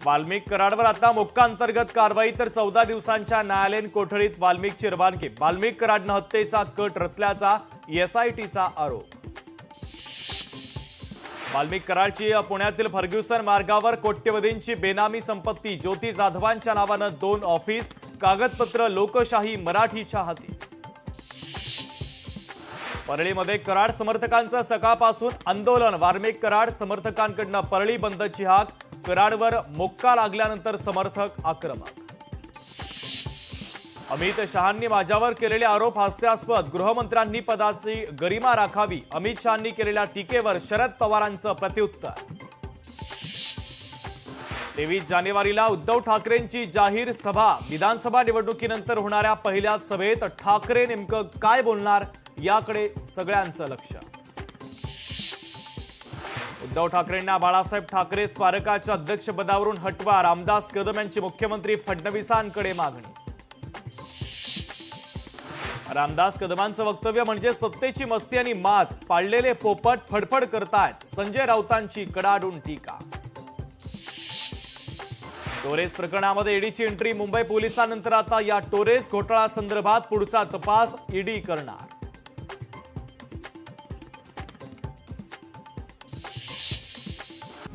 वाल्मिक कराडवर आता मोक्का अंतर्गत कारवाई तर 14 दिवसांच्या न्यायालयीन कोठडीत वाल्मिकची रवानगी। वाल्मिक कराडनं हत्येचा कट रचल्याचा एसआयटीचा आरोप। वाल्मिक कराडची पुण्यातील फर्ग्युसन मार्गावर कोट्यवधींची बेनामी संपत्ती। ज्योती जाधवांच्या नावानं 2 ऑफिस, कागदपत्र लोकशाही मराठीच्या हाती। परळीमध्ये कराड समर्थकांचं सकाळपासून आंदोलन। वाल्मिक कराड समर्थकांकडून परळी बंदची हाक। कराडवर मोक्का लागल्यानंतर समर्थक आक्रमक। अमित शहांनी माझ्यावर केलेले आरोप हास्यास्पद। गृहमंत्र्यांनी पदाची गरिमा राखावी। अमित शहांनी केलेल्या टीकेवर शरद पवारांचं प्रत्युत्तर। 23 जानेवारीला उद्धव ठाकरेंची जाहीर सभा। विधानसभा निवडणुकीनंतर होणाऱ्या पहिल्या सभेत ठाकरे नेमकं काय बोलणार याकडे सगळ्यांचं लक्ष। उद्धव ठाकरेंना बाळासाहेब ठाकरे स्मारकाच्या अध्यक्षपदावरून हटवा। रामदास कदम यांची मुख्यमंत्री फडणवीसांकडे मागणी। रामदास कदमांचं वक्तव्य म्हणजे सत्तेची मस्ती आणि माज। पाळलेले पोपट फडफड करतायत। संजय राऊतांची कडाडून टीका। टोरेस प्रकरणामध्ये ईडीची एंट्री। मुंबई पोलिसांनंतर आता या टोरेस घोटाळा संदर्भात पुढचा तपास ईडी करणार।